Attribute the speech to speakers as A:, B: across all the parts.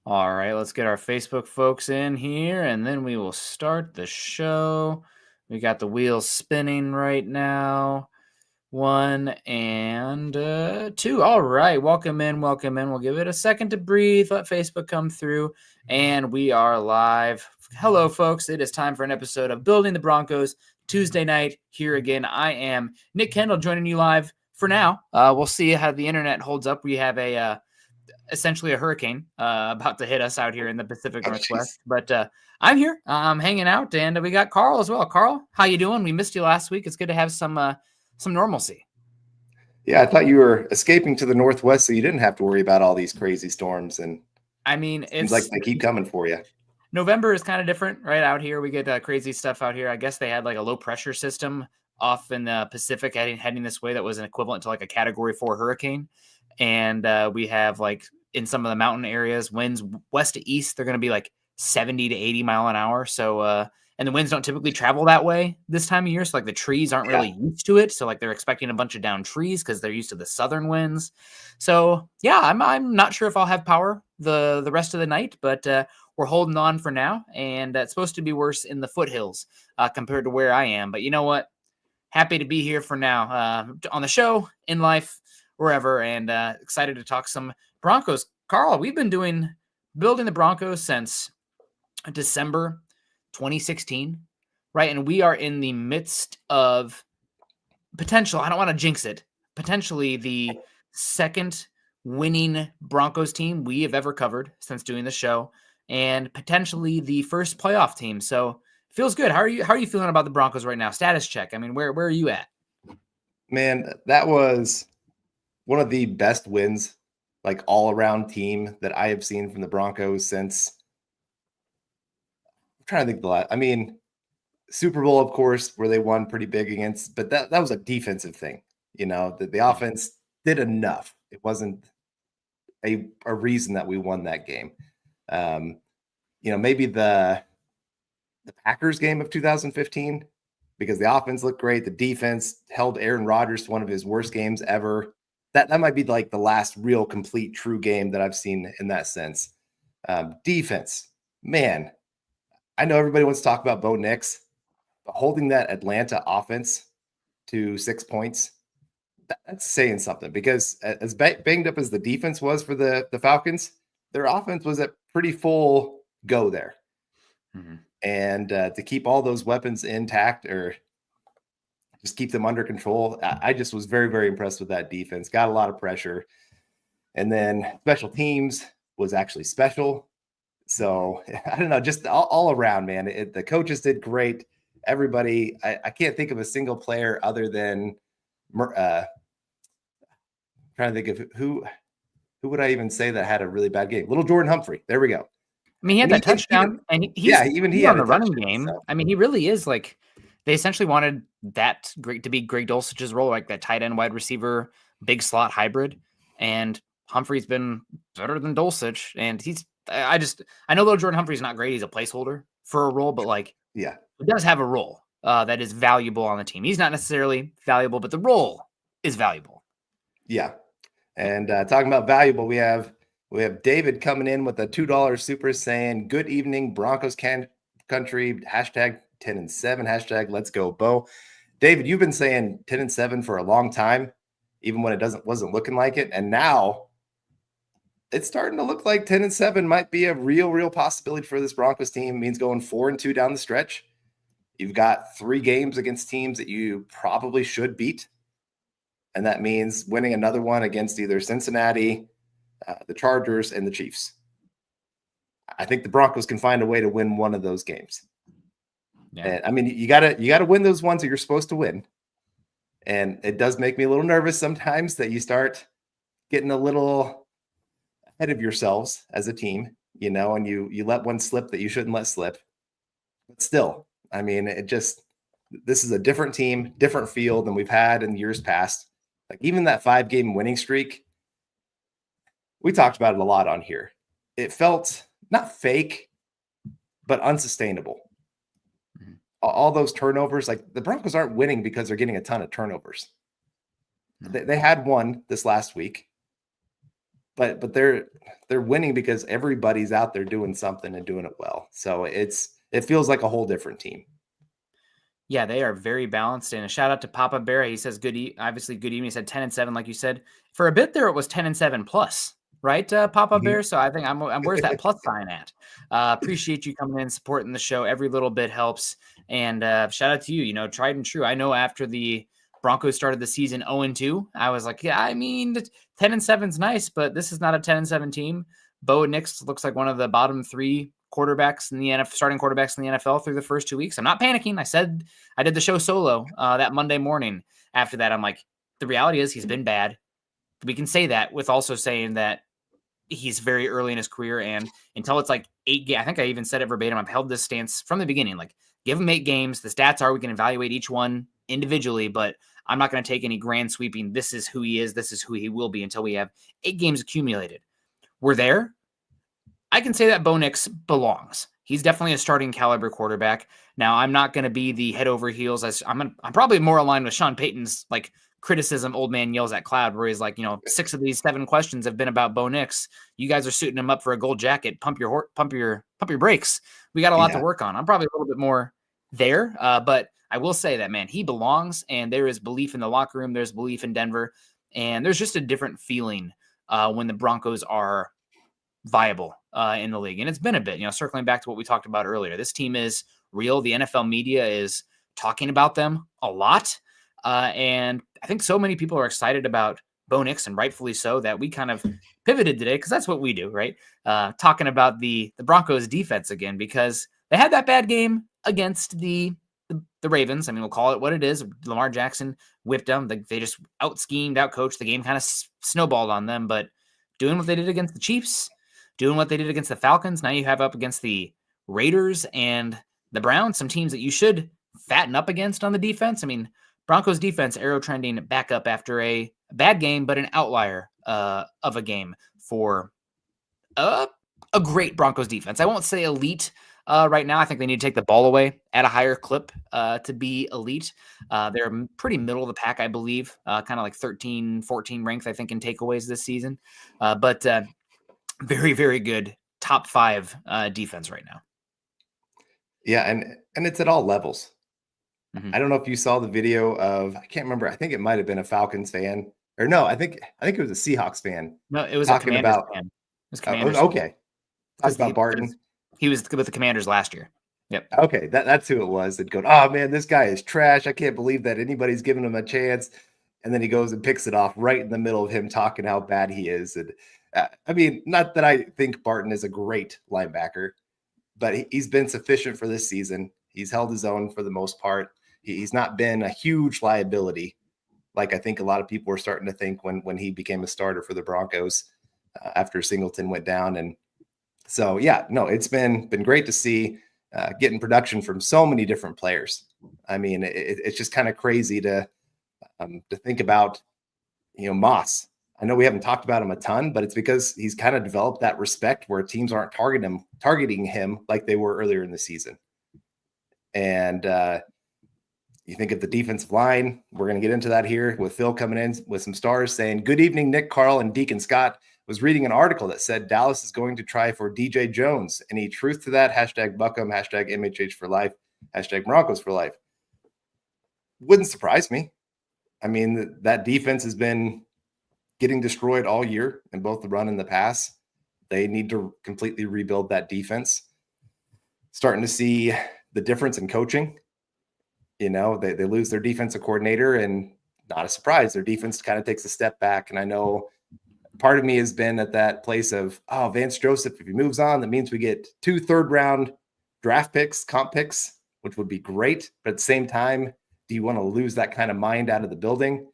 A: All right, let's get our Facebook folks in here and then we will start the show. We got the wheels spinning right now. One and two. All right, welcome in, welcome in. We'll give it a second to breathe, let Facebook come through, and we are live. Hello, folks. It is time for an episode of Building the Broncos Tuesday night. Here again, I am Nik Kendell joining you live for now. We'll see how the internet holds up. We have essentially a hurricane about to hit us out here in the Pacific
B: Oh,
A: Northwest.
B: jeez.
A: But I'm here. I'm hanging out, and we got Carl as well. Carl, how you doing? We missed you last week. It's good to have some normalcy.
B: Yeah, I thought you were escaping to the northwest, so you didn't have to worry about all these crazy storms. And
A: I mean,
B: it seems like they keep coming for you.
A: November is kind of different, right? Out here, we get crazy stuff out here. I guess they had like a low pressure system off in the Pacific heading this way that was an equivalent to like a Category 4 hurricane. And we have like in some of the mountain areas, winds west to east, they're going to be like 70 to 80 mile an hour. So, and the winds don't typically travel that way this time of year. So like the trees aren't really used to it. So like they're expecting a bunch of downed trees because they're used to the southern winds. So yeah, I'm not sure if I'll have power the rest of the night, but we're holding on for now. And it's supposed to be worse in the foothills compared to where I am. But you know what? Happy to be here for now on the show, in life, wherever, and excited to talk some Broncos. Carl, we've been building the Broncos since December 2016, right? And we are in the midst of potential, I don't want to jinx it, potentially the second winning Broncos team we have ever covered since doing the show, and potentially the first playoff team. So feels good. How are you feeling about the Broncos right now? Status check. I mean, where are you at?
B: Man, that was one of the best wins, like all around team that I have seen from the Broncos since. I'm trying to think the last. I mean, Super Bowl, of course, where they won pretty big against, but that was a defensive thing. The offense did enough. It wasn't a reason that we won that game. Maybe the Packers game of 2015, because the offense looked great. The defense held Aaron Rodgers to one of his worst games ever. That might be like the last real complete true game that I've seen in that sense. Defense, man, I know everybody wants to talk about Bo Nix, but holding that Atlanta offense to 6 points, that's saying something, because as banged up as the defense was for the Falcons, their offense was at pretty full go there. Mm-hmm. And to keep all those weapons intact or just keep them under control, I just was very, very impressed with that defense. Got a lot of pressure. And then special teams was actually special. So I don't know, just all around, man. The coaches did great. Everybody, I can't think of a single player other than trying to think of who would I even say that had a really bad game? Little Jordan Humphrey. There we go.
A: I mean, he had that touchdown, and he's
B: on
A: the running game. So. I mean, he really is like, they essentially wanted that to be Greg Dulcich's role, like that tight end wide receiver, big slot hybrid. And Humphrey's been better than Dulcich. And I know Little Jordan Humphrey's not great. He's a placeholder for a role, but like,
B: yeah,
A: he does have a role that is valuable on the team. He's not necessarily valuable, but the role is valuable.
B: Yeah. And talking about valuable, we have David coming in with a $2 super saying, "Good evening, Broncos country, hashtag 10 and 7, hashtag let's go Bo." David, you've been saying 10 and 7 for a long time, even when it wasn't looking like it. And now it's starting to look like 10 and 7 might be a real possibility for this Broncos team. It means going 4 and 2 down the stretch. You've got 3 games against teams that you probably should beat. And that means winning another one against either Cincinnati, the Chargers, and the Chiefs. I think the Broncos can find a way to win one of those games. Yeah. And I mean, you gotta win those ones that you're supposed to win. And it does make me a little nervous sometimes that you start getting a little ahead of yourselves as a team, and you let one slip that you shouldn't let slip. But still, I mean, this is a different team, different field than we've had in years past. Like even that 5-game winning streak, we talked about it a lot on here. It felt not fake, but unsustainable. Mm-hmm. All those turnovers, like the Broncos aren't winning because they're getting a ton of turnovers. Mm-hmm. They had one this last week. but they're winning because everybody's out there doing something and doing it well. So it feels like a whole different team.
A: Yeah, they are very balanced. And a shout out to Papa Bear. He says obviously good evening. He said 10-7, like you said. For a bit there, it was 10-7 plus, right, Papa
B: Mm-hmm.
A: Bear? So I think I'm where's that plus sign at? Appreciate you coming in, supporting the show. Every little bit helps. And shout out to you. Tried and true. I know after the Broncos started the season 0-2, I was like, yeah, I mean, 10-7 is nice, but this is not a 10-7 team. Bo Nix looks like one of the bottom 3 quarterbacks in the NFL, starting quarterbacks in the NFL through the first 2 weeks. I'm not panicking. I said I did the show solo that Monday morning. After that, I'm like, the reality is he's been bad. We can say that with also saying that he's very early in his career, and until it's like 8 games, I think I even said it verbatim. I've held this stance from the beginning. Like, give him 8 games. The stats are we can evaluate each one individually, but I'm not going to take any grand sweeping. This is who he is. This is who he will be until we have 8 games accumulated. We're there. I can say that Bo Nix belongs. He's definitely a starting caliber quarterback. Now, I'm not going to be the head over heels. I'm probably more aligned with Sean Payton's like criticism. Old man yells at cloud, where he's like, 6 of these 7 questions have been about Bo Nix. You guys are suiting him up for a gold jacket. Pump your brakes. We got a lot to work on. I'm probably a little bit more there, but I will say that, man, he belongs, and there is belief in the locker room. There's belief in Denver, and there's just a different feeling when the Broncos are viable in the league. And it's been a bit, circling back to what we talked about earlier. This team is real. The NFL media is talking about them a lot. And I think so many people are excited about Bo Nix, and rightfully so, that we kind of pivoted today, because that's what we do, right? Talking about the Broncos defense again, because they had that bad game against the Ravens. I mean, we'll call it what it is. Lamar Jackson whipped them. They just out-schemed, out-coached. The game kind of snowballed on them, but doing what they did against the Chiefs, doing what they did against the Falcons. Now you have up against the Raiders and the Browns, some teams that you should fatten up against on the defense. I mean, Broncos defense arrow trending back up after a bad game, but an outlier of a game for a great Broncos defense. I won't say elite right now. I think they need to take the ball away at a higher clip to be elite. They're pretty middle of the pack, I believe, kind of like 13, 14 ranked, I think, in takeaways this season. But very, very good top 5 defense right now.
B: Yeah, and it's at all levels. Mm-hmm. I don't know if you saw the video of, I can't remember. I think it might have been a Falcons fan, or no, I think it was a Seahawks fan.
A: No, it was a Commanders fan. It was Commanders.
B: Okay. Talk about Barton.
A: He was with the Commanders last year. Yep.
B: Okay, that's who it was. That go, oh man, this guy is trash. I can't believe that anybody's giving him a chance. And then he goes and picks it off right in the middle of him talking how bad he is. And I mean, not that I think Barton is a great linebacker, but he's been sufficient for this season. He's held his own for the most part. He's not been a huge liability, like I think a lot of people were starting to think when he became a starter for the Broncos after Singleton went down. And so, yeah, no, it's been great to see getting production from so many different players. I mean, it's just kind of crazy to think about, Moss. I know we haven't talked about him a ton, but it's because he's kind of developed that respect where teams aren't targeting him like they were earlier in the season. And you think of the defensive line, we're going to get into that here with Phil coming in with some stars saying, good evening, Nick, Carl, and Deacon Scott. Was reading an article that said Dallas is going to try for DJ Jones. Any truth to that? Hashtag Buckham, hashtag MHH for life, hashtag Broncos for life. Wouldn't surprise me. I mean, that defense has been getting destroyed all year in both the run and the pass. They need to completely rebuild that defense. Starting to see the difference in coaching. They lose their defensive coordinator, and not a surprise, their defense kind of takes a step back. And I know part of me has been at that place of, Vance Joseph, if he moves on, that means we get 2 third-round draft picks, comp picks, which would be great. But at the same time, do you want to lose that kind of mind out of the building?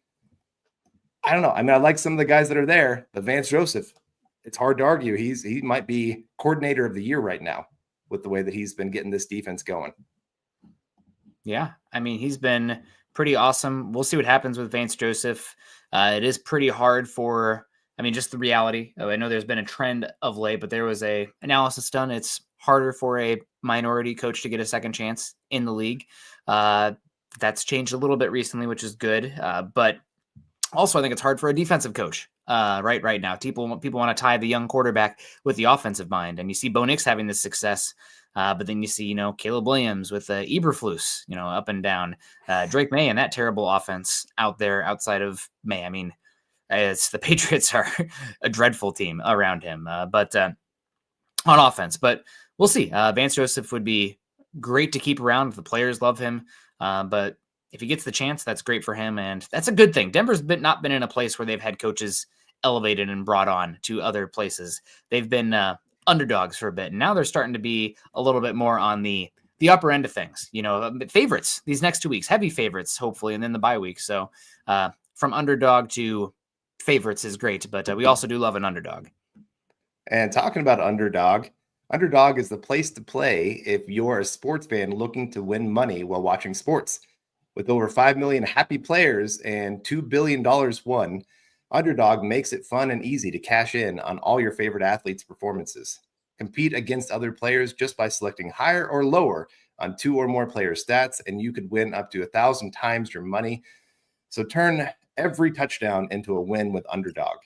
B: I don't know. I mean, I like some of the guys that are there, but Vance Joseph, it's hard to argue. He might be coordinator of the year right now with the way that he's been getting this defense going.
A: Yeah, I mean, he's been pretty awesome. We'll see what happens with Vance Joseph. It is pretty hard for, just the reality. I know there's been a trend of late, but there was a analysis done. It's harder for a minority coach to get a second chance in the league. That's changed a little bit recently, which is good. But also, I think it's hard for a defensive coach right now. People want to tie the young quarterback with the offensive mind, and you see Bo Nix having this success. But then you see, Caleb Williams with Eberflus, up and down. Drake May and that terrible offense out there outside of May. I mean, it's the Patriots are a dreadful team around him, but on offense. But we'll see. Vance Joseph would be great to keep around if the players love him. But if he gets the chance, that's great for him, and that's a good thing. Denver's not been in a place where they've had coaches elevated and brought on to other places. They've been underdogs for a bit, and now they're starting to be a little bit more on the upper end of things. Favorites these next 2 weeks, heavy favorites, hopefully, and then the bye week. So from underdog to favorites is great, but we also do love an underdog.
B: And talking about underdog is the place to play if you're a sports fan looking to win money while watching sports. With over 5 million happy players and $2 billion won, Underdog makes it fun and easy to cash in on all your favorite athletes' performances. Compete against other players just by selecting higher or lower on 2 or more player stats, and you could win up to 1,000 times your money. So turn every touchdown into a win with Underdog.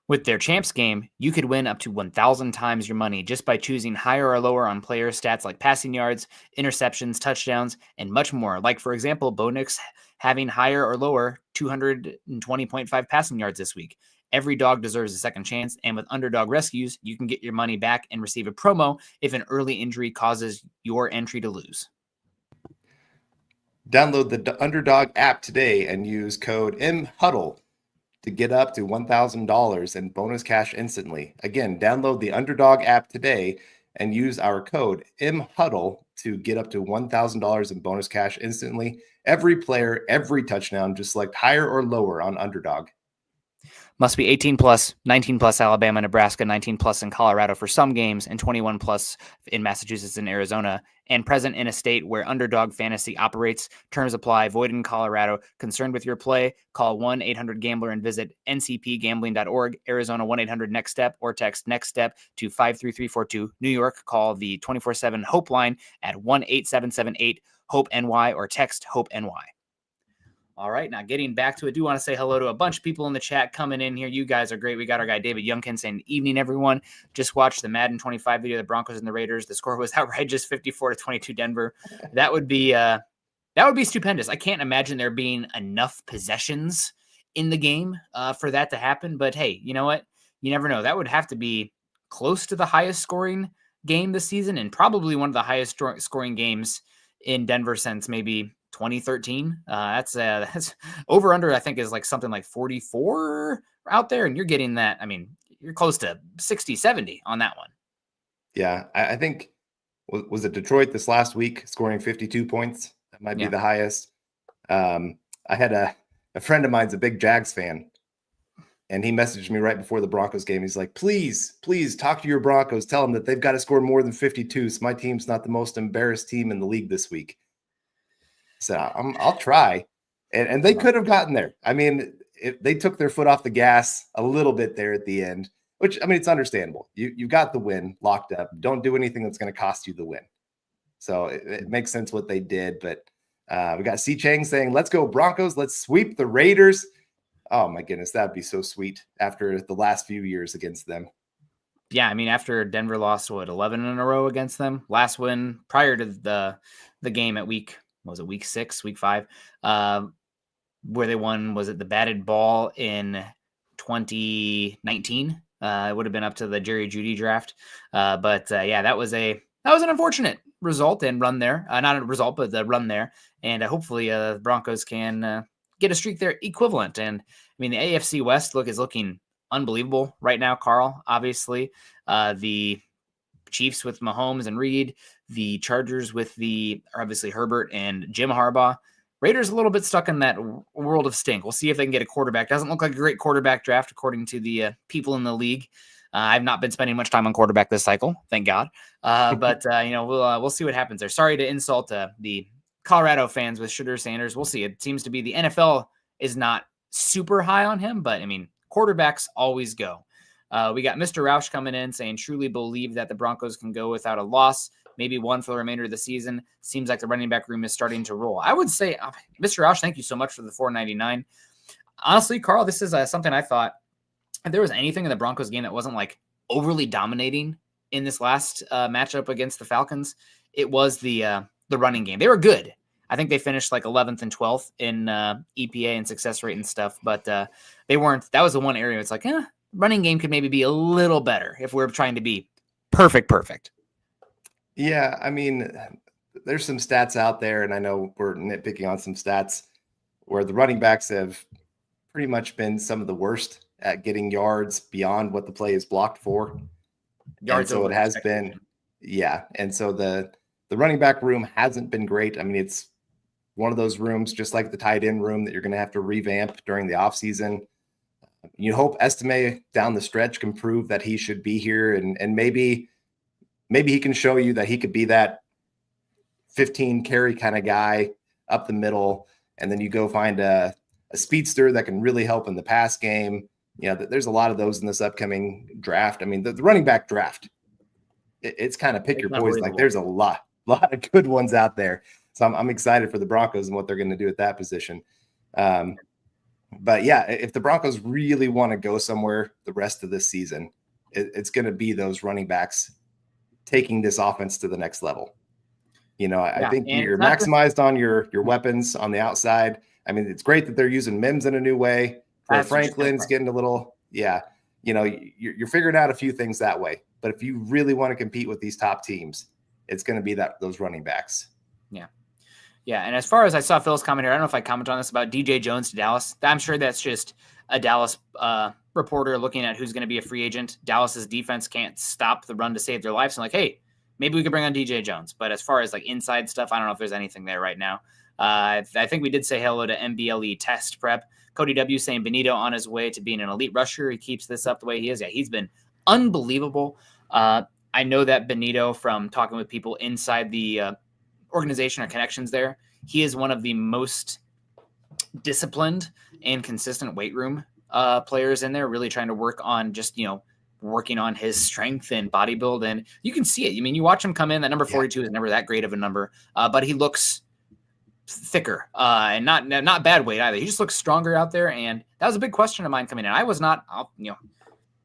A: With their champs game, you could win up to 1,000 times your money just by choosing higher or lower on player stats like passing yards, interceptions, touchdowns, and much more. Like, for example, Bo Nix having higher or lower 220.5 passing yards this week. Every dog deserves a second chance, and with Underdog Rescues, you can get your money back and receive a promo if an early injury causes your entry to lose.
B: Download the Underdog app today and use code MHUDDLE to get up to $1,000 in bonus cash instantly. Again, download the Underdog app today and use our code MHUDDLE to get up to $1,000 in bonus cash instantly. Every player, every touchdown, just select higher or lower on Underdog.
A: Must be 18 plus, 19 plus Alabama, Nebraska, 19 plus in Colorado for some games, and 21 plus in Massachusetts and Arizona, and present in a state where Underdog Fantasy operates. Terms apply. Void in Colorado. Concerned with your play? Call 1-800-GAMBLER and visit ncpgambling.org. Arizona 1-800-NEXT-STEP or text NEXT STEP to 53342. New York, call the 24/7 HOPE line at 1-8778-HOPE-NY or text HOPE-NY. All right, now getting back to it, I do want to say hello to a bunch of people in the chat coming in here. You guys are great. We got our guy David Youngkin saying, evening, everyone. Just watched the Madden 25 video of the Broncos and the Raiders. The score was outrageous, 54-22 Denver. That would be stupendous. I can't imagine there being enough possessions in the game for that to happen. But hey, you know what? You never know. That would have to be close to the highest scoring game this season and probably one of the highest scoring games in Denver since maybe 2013. That's over under, I think, is like something like 44 out there, and you're getting that. I mean, you're close to 60, 70 on that one.
B: Yeah, I think, was it Detroit this last week scoring 52 points? That might be the highest. I had a friend of mine's a big Jags fan, and he messaged me right before the Broncos game. He's like, please talk to your Broncos. Tell them that they've got to score more than 52. So my team's not the most embarrassed team in the league this week. So I'll try. And they could have gotten there. I mean, they took their foot off the gas a little bit there at the end, which, I mean, it's understandable. You got the win locked up. Don't do anything that's going to cost you the win. So it makes sense what they did. But we got C. Chang saying, let's go Broncos. Let's sweep the Raiders. Oh, my goodness. That'd be so sweet after the last few years against them.
A: Yeah, I mean, after Denver lost, 11 in a row against them? Last win prior to the game at week 6, week 5, where they won, was it the batted ball in 2019? It would have been up to the Jerry Jeudy draft. But that was an unfortunate result and run there. Not a result, but the run there. And hopefully the Broncos can get a streak there equivalent. And I mean, the AFC West is looking unbelievable right now, Carl. Obviously, the Chiefs with Mahomes and Reed, the Chargers with obviously Herbert and Jim Harbaugh. Raiders a little bit stuck in that world of stink. We'll see if they can get a quarterback. Doesn't look like a great quarterback draft according to the people in the league. I've not been spending much time on quarterback this cycle, thank God. But we'll see what happens there. Sorry to insult the Colorado fans with Shedeur Sanders. We'll see. It seems to be the NFL is not super high on him, but I mean, quarterbacks always go. We got Mr. Roush coming in saying, truly believe that the Broncos can go without a loss, maybe one for the remainder of the season. Seems like the running back room is starting to roll. I would say, Mr. Roush, thank you so much for the $4.99. Honestly, Carl, this is something I thought if there was anything in the Broncos game that wasn't like overly dominating in this last matchup against the Falcons, it was the running game. They were good. I think they finished like 11th and 12th in EPA and success rate and stuff, but they weren't. That was the one area it's like, running game could maybe be a little better if we're trying to be perfect.
B: Yeah, I mean, there's some stats out there, and I know we're nitpicking on some stats where the running backs have pretty much been some of the worst at getting yards beyond what the play is blocked for.
A: Yards
B: and so it has been, yeah. And so the running back room hasn't been great. I mean, it's one of those rooms, just like the tight end room, that you're going to have to revamp during the offseason. You hope Estime down the stretch can prove that he should be here, and maybe he can show you that he could be that 15 carry kind of guy up the middle, and then you go find a speedster that can really help in the pass game. You know, there's a lot of those in this upcoming draft. I mean, the running back draft, it's kind of pick your poison. Like, there's a lot of good ones out there. So I'm excited for the Broncos and what they're going to do at that position. But yeah, if the Broncos really want to go somewhere the rest of this season, it's going to be those running backs taking this offense to the next level. You know, I think you're maximized on your weapons on the outside. I mean, it's great that they're using Mims in a new way. Franklin's getting a little, you know, you're figuring out a few things that way. But if you really want to compete with these top teams, it's going to be those running backs.
A: Yeah, and as far as I saw Phil's comment here, I don't know if I comment on this about DJ Jones to Dallas. I'm sure that's just a Dallas reporter looking at who's going to be a free agent. Dallas's defense can't stop the run to save their lives. So I'm like, hey, maybe we could bring on DJ Jones. But as far as like inside stuff, I don't know if there's anything there right now. I think we did say hello to MBLE test prep. Cody W saying Bonitto on his way to being an elite rusher. He keeps this up the way he is. Yeah, he's been unbelievable. I know that Bonitto, from talking with people inside the organization or connections there, he is one of the most disciplined and consistent weight room players in there, really trying to work on just, working on his strength and body build. And you can see it. I mean, you watch him come in, that number 42 is never that great of a number, but he looks thicker and not bad weight either. He just looks stronger out there. And that was a big question of mine coming in. I was not,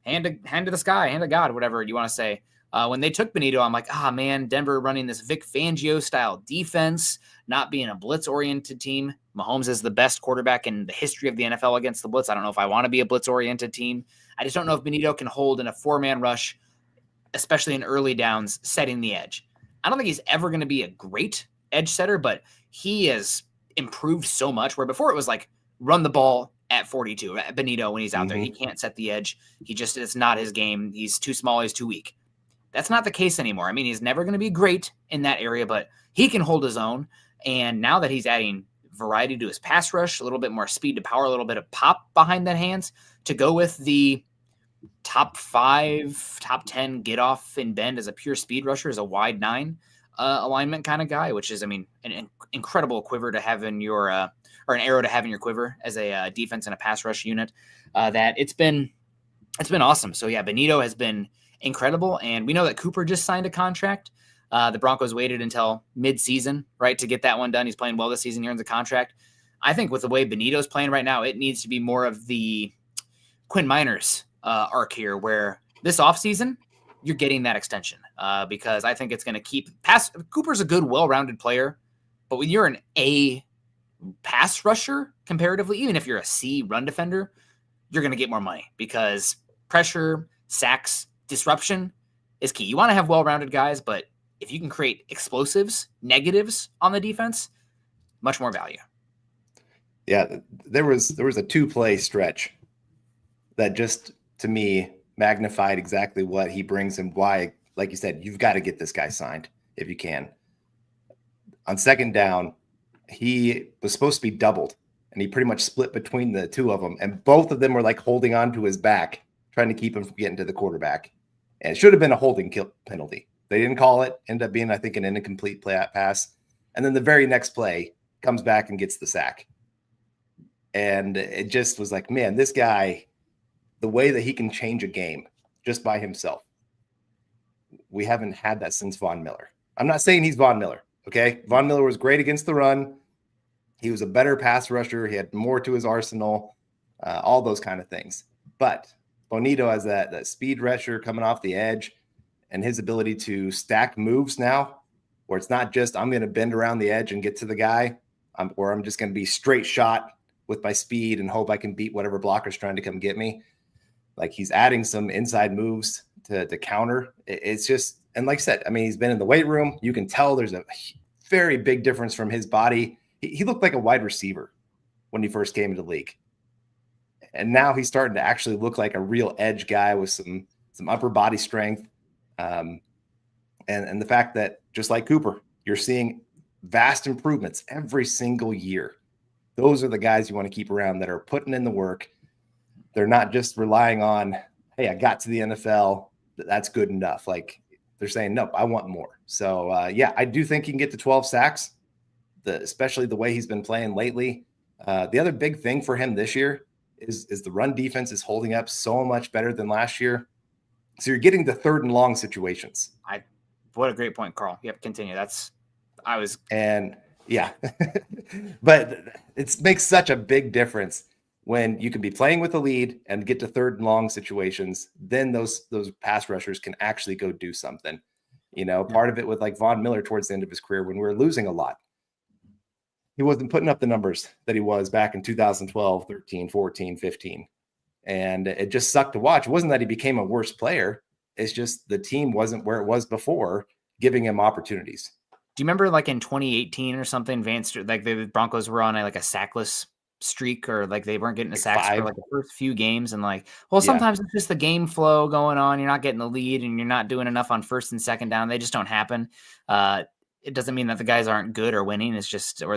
A: hand to the sky, hand to God, whatever you want to say. When they took Bonitto, I'm like, man, Denver running this Vic Fangio style defense, not being a blitz-oriented team. Mahomes is the best quarterback in the history of the NFL against the blitz. I don't know if I want to be a blitz-oriented team. I just don't know if Bonitto can hold in a four-man rush, especially in early downs, setting the edge. I don't think he's ever going to be a great edge setter, but he has improved so much, where before it was like run the ball at 42. At Bonitto, when he's out there, he can't set the edge. It's not his game. He's too small. He's too weak. That's not the case anymore. I mean, he's never going to be great in that area, but he can hold his own. And now that he's adding variety to his pass rush, a little bit more speed to power, a little bit of pop behind that hands to go with the top 5, top 10 get off and bend as a pure speed rusher, as a wide 9 alignment kind of guy, which is, I mean, an incredible quiver to have in your, or an arrow to have in your quiver as a defense and a pass rush unit. That it's been awesome. So yeah, Bonitto has been incredible. And we know that Cooper just signed a contract. The Broncos waited until mid-season, right, to get that one done. He's playing well this season. He earns a contract. I think with the way Bonitto's playing right now, it needs to be more of the Quinn Miners arc here, where this offseason, you're getting that extension because I think it's going to keep Cooper's a good, well-rounded player, but when you're an A pass rusher comparatively, even if you're a C run defender, you're going to get more money because pressure, sacks, disruption is key. You want to have well-rounded guys, but if you can create explosives, negatives on the defense, much more value.
B: Yeah, there was a 2-play stretch that just, to me, magnified exactly what he brings and why, like you said, you've got to get this guy signed if you can. On second down, he was supposed to be doubled, and he pretty much split between the two of them, and both of them were like holding on to his back, trying to keep him from getting to the quarterback. And it should have been a holding penalty. They didn't call it. Ended up being, I think, an incomplete pass. And then the very next play comes back and gets the sack. And it just was like, man, this guy, the way that he can change a game just by himself, we haven't had that since Von Miller. I'm not saying he's Von Miller, okay? Von Miller was great against the run. He was a better pass rusher. He had more to his arsenal, all those kind of things. But Bonitto has that speed rusher coming off the edge, and his ability to stack moves now, where it's not just I'm going to bend around the edge and get to the guy, or I'm just going to be straight shot with my speed and hope I can beat whatever blocker's trying to come get me. Like, he's adding some inside moves to counter. It's just, and like I said, I mean, he's been in the weight room. You can tell there's a very big difference from his body. He looked like a wide receiver when he first came into the league. And now he's starting to actually look like a real edge guy with some upper body strength. And the fact that, just like Cooper, you're seeing vast improvements every single year. Those are the guys you want to keep around that are putting in the work. They're not just relying on, hey, I got to the NFL, that's good enough. Like, they're saying, nope, I want more. So, yeah, I do think he can get to 12 sacks, especially the way he's been playing lately. The other big thing for him this year is the run defense is holding up so much better than last year. So you're getting the 3rd and long situations.
A: What a great point, Carl. Yep, continue.
B: And yeah, but it makes such a big difference when you can be playing with a lead and get to 3rd and long situations. Then those pass rushers can actually go do something. You know, part of it with like Von Miller towards the end of his career, when we were losing a lot, he wasn't putting up the numbers that he was back in 2012, 13, 14, 15. And it just sucked to watch. It wasn't that he became a worse player. It's just the team wasn't where it was before, giving him opportunities.
A: Do you remember like in 2018 or something, like the Broncos were on a sackless streak, or like they weren't getting a sacks for like the first few games, and like, well, sometimes it's just the game flow going on. You're not getting the lead and you're not doing enough on 1st and 2nd down. They just don't happen. It doesn't mean that the guys aren't good or winning. It's just, or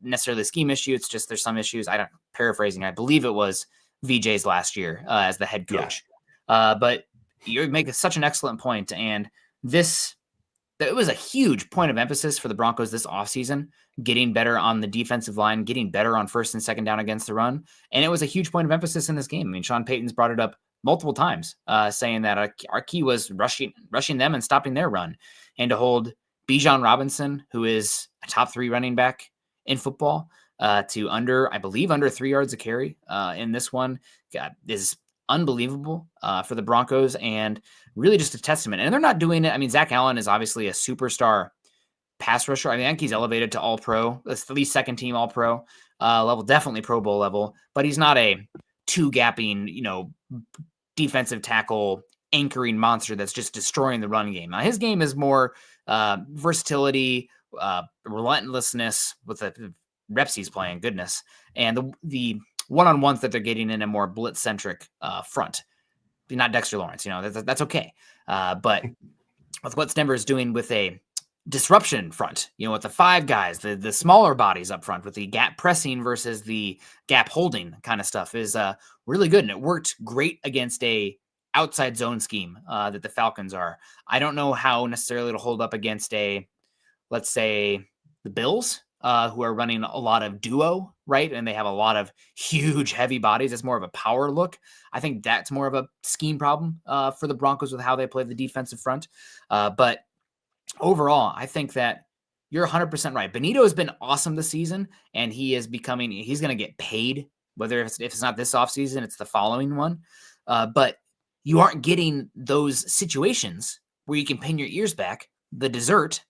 A: necessarily the scheme issue. It's just, there's some issues. Paraphrasing, I believe it was VJ's last year as the head coach. But you make such an excellent point. And it was a huge point of emphasis for the Broncos this offseason, getting better on the defensive line, getting better on 1st and 2nd down against the run. And it was a huge point of emphasis in this game. I mean, Sean Payton's brought it up multiple times, saying that our key was rushing them and stopping their run, and to hold Bijan Robinson, who is a top 3 running back in football, to under 3 yards a carry in this one, is unbelievable for the Broncos, and really just a testament. And they're not doing it. I mean, Zach Allen is obviously a superstar pass rusher. I think he's elevated to All-Pro. That's at least 2nd team All-Pro level, definitely Pro Bowl level, but he's not a 2-gapping, defensive tackle anchoring monster that's just destroying the run game. Now, his game is more versatility, relentlessness with the reps he's playing, goodness, and the one-on-ones that they're getting in a more blitz-centric front. Not Dexter Lawrence, that's okay. But with what Denver is doing with a disruption front, with the 5 guys, the smaller bodies up front, with the gap pressing versus the gap holding kind of stuff, is really good. And it worked great against a outside zone scheme that the Falcons are. I don't know how necessarily it'll hold up against let's say, the Bills, who are running a lot of duo, right? And they have a lot of huge, heavy bodies. It's more of a power look. I think that's more of a scheme problem for the Broncos with how they play the defensive front. But overall, I think that you're 100% right. Bonitto has been awesome this season, and he's going to get paid, whether if it's not this offseason, it's the following one. But you aren't getting those situations where you can pin your ears back, the dessert,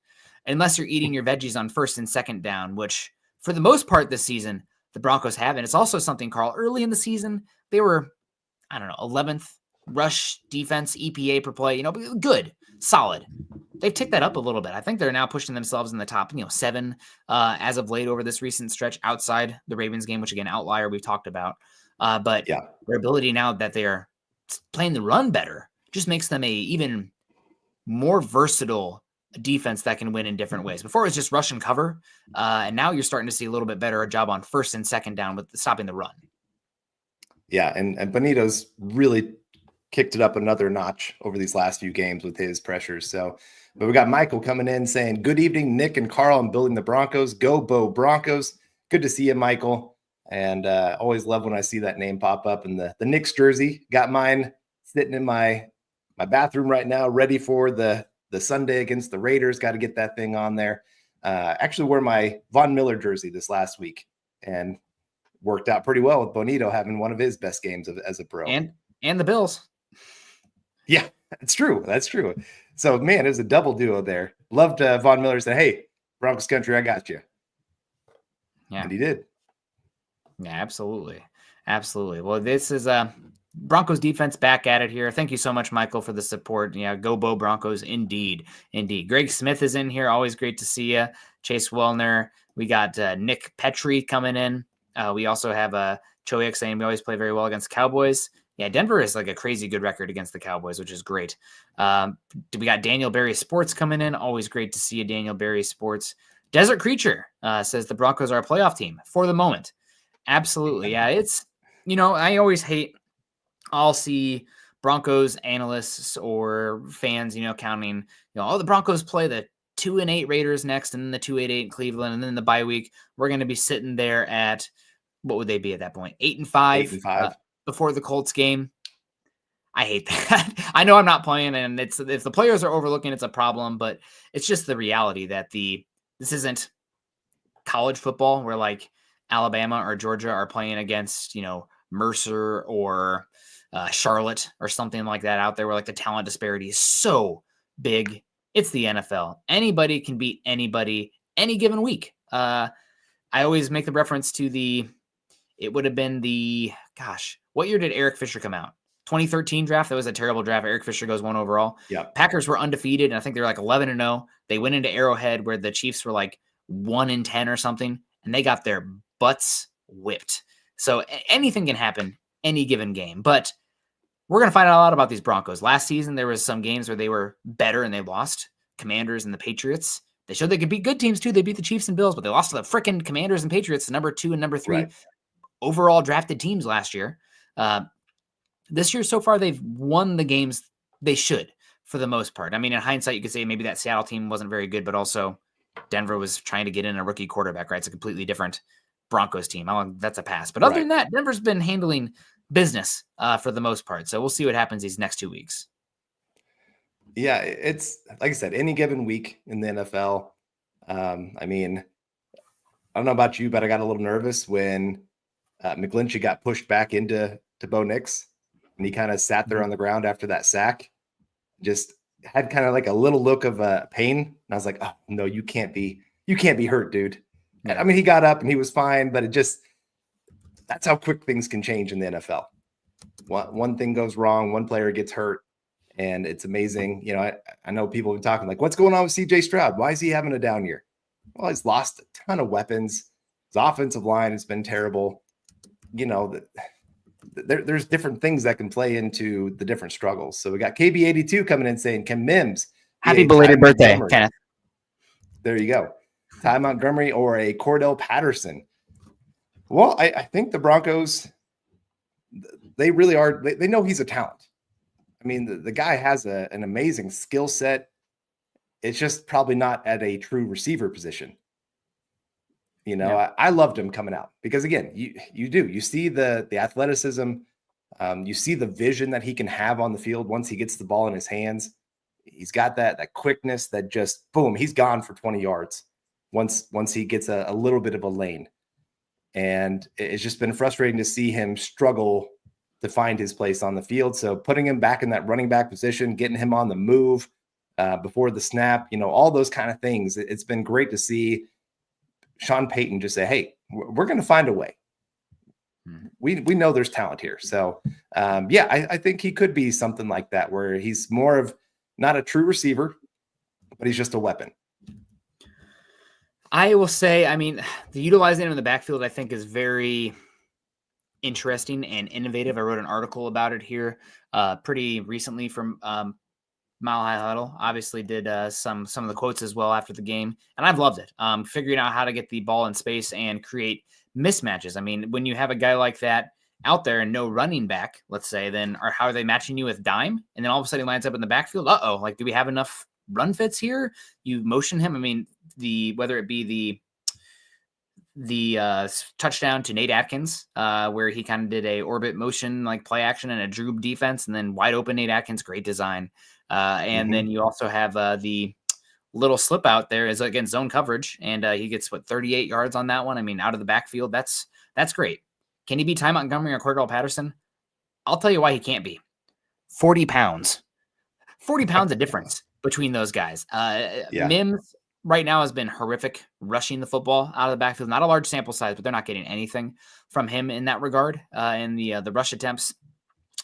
A: unless you're eating your veggies on 1st and 2nd down, which for the most part this season, the Broncos have. And it's also something, Carl, early in the season, they were, 11th rush defense, EPA per play, good, solid. They've ticked that up a little bit. I think they're now pushing themselves in the top, 7 as of late over this recent stretch outside the Ravens game, which again, outlier we've talked about. But their ability now that they are playing the run better just makes them a even more versatile defense that can win in different ways. Before it was just rush and cover, and now you're starting to see a little bit better job on 1st and 2nd down with stopping the run.
B: Yeah, and Bonitto's really kicked it up another notch over these last few games with his pressures. So, but we got Michael coming in saying, "Good evening, Nick and Carl. I'm building the Broncos. Go Bo Broncos." Good to see you, Michael. And always love when I see that name pop up in the Knicks jersey. Got mine sitting in my bathroom right now, ready for the Sunday against the Raiders. Got to get that thing on there. Actually wore my Von Miller jersey this last week and worked out pretty well with Bonitto having one of his best games as a pro.
A: And And the Bills.
B: Yeah, that's true. That's true. So, man, it was a double duo there. Loved Von Miller said, "Hey, Broncos country, I got you."
A: Yeah.
B: And he did.
A: Yeah, absolutely. Absolutely. Well, this is Broncos defense back at it here. Thank you so much, Michael, for the support. Yeah, go Bo Broncos. Indeed. Indeed. Greg Smith is in here. Always great to see you. Chase Wellner. We got Nick Petrie coming in. We also have Choiak saying we always play very well against the Cowboys. Yeah, Denver is like a crazy good record against the Cowboys, which is great. We got Daniel Berry Sports coming in. Always great to see you, Daniel Berry Sports. Desert Creature says the Broncos are a playoff team for the moment. Absolutely. Yeah. It's, I always hate, I'll see Broncos analysts or fans, counting, the Broncos play the 2-8 Raiders next and then the 2-8 Cleveland. And then the bye week, we're going to be sitting there at, what would they be at that point? 8-5,
B: 8-5.
A: Before the Colts game. I hate that. I know I'm not playing, and if the players are overlooking, it's a problem, but it's just the reality that this isn't college football where like Alabama or Georgia are playing against, Mercer or Charlotte or something like that out there where like the talent disparity is so big. It's the NFL. Anybody can beat anybody any given week. I always make the reference to it would have been what year did Eric Fisher come out? 2013 draft. That was a terrible draft. Eric Fisher goes 1 overall.
B: Yeah.
A: Packers were undefeated, and I think they were like 11-0. They went into Arrowhead where the Chiefs were like 1-10 or something, and they got their butts whipped. So anything can happen any given game, but we're going to find out a lot about these Broncos. Last season, there was some games where they were better and they lost. Commanders and the Patriots. They showed they could beat good teams too. They beat the Chiefs and Bills, but they lost to the freaking Commanders and Patriots, the number 2 and number 3 overall drafted teams last year. This year so far, they've won the games they should for the most part. I mean, in hindsight, you could say maybe that Seattle team wasn't very good, but also Denver was trying to get in a rookie quarterback, right? It's a completely different Broncos team. That's a pass. But other than that, Denver's been handling business for the most part. So we'll see what happens these next 2 weeks.
B: Yeah, it's like I said, any given week in the NFL. I mean, I don't know about you, but I got a little nervous when McGlinchey got pushed back into Bo Nix, and he kind of sat there on the ground after that sack. Just had kind of like a little look of pain. And I was like, oh no, you can't be hurt, dude. Yeah. I mean, he got up and he was fine, but that's how quick things can change in the NFL. One thing goes wrong, one player gets hurt, and it's amazing. I know people have been talking like, what's going on with CJ Stroud? Why is he having a down year? Well, he's lost a ton of weapons. His offensive line has been terrible. There's different things that can play into the different struggles. So we got KB82 coming in saying, can Mims
A: happy belated birthday, Kenneth?
B: There you go. Ty Montgomery or a Cordell Patterson. Well, I think the Broncos, they really are. They know he's a talent. I mean, the guy has an amazing skill set. It's just probably not at a true receiver position. I loved him coming out because, again, you see the athleticism, you see the vision that he can have on the field once he gets the ball in his hands. He's got that quickness that just, boom, he's gone for 20 yards once he gets a little bit of a lane. And it's just been frustrating to see him struggle to find his place on the field. So putting him back in that running back position, getting him on the move before the snap, all those kind of things. It's been great to see Sean Payton just say, hey, we're going to find a way. We know there's talent here. So, I think he could be something like that where he's more of not a true receiver, but he's just a weapon.
A: I will say, I mean, the utilizing him in the backfield, I think, is very interesting and innovative. I wrote an article about it here pretty recently from Mile High Huddle. Obviously did some of the quotes as well after the game, and I've loved it. Figuring out how to get the ball in space and create mismatches. I mean, when you have a guy like that out there and no running back, let's say, then how are they matching you with dime? And then all of a sudden he lines up in the backfield. Like, do we have enough run fits here? You motion him. I mean, whether it be the touchdown to Nate Atkins, where he kind of did a orbit motion, like play action and a droop defense, and then wide open Nate Atkins, great design. And then you also have the little slip out there is against zone coverage, and he gets 38 yards on that one. I mean, out of the backfield, that's great. Can he be Ty Montgomery or Cordell Patterson? I'll tell you why he can't be. 40 pounds. 40 pounds of difference between those guys.
B: Yeah.
A: Mims right now has been horrific rushing the football out of the backfield. Not a large sample size, but they're not getting anything from him in that regard in the rush attempts.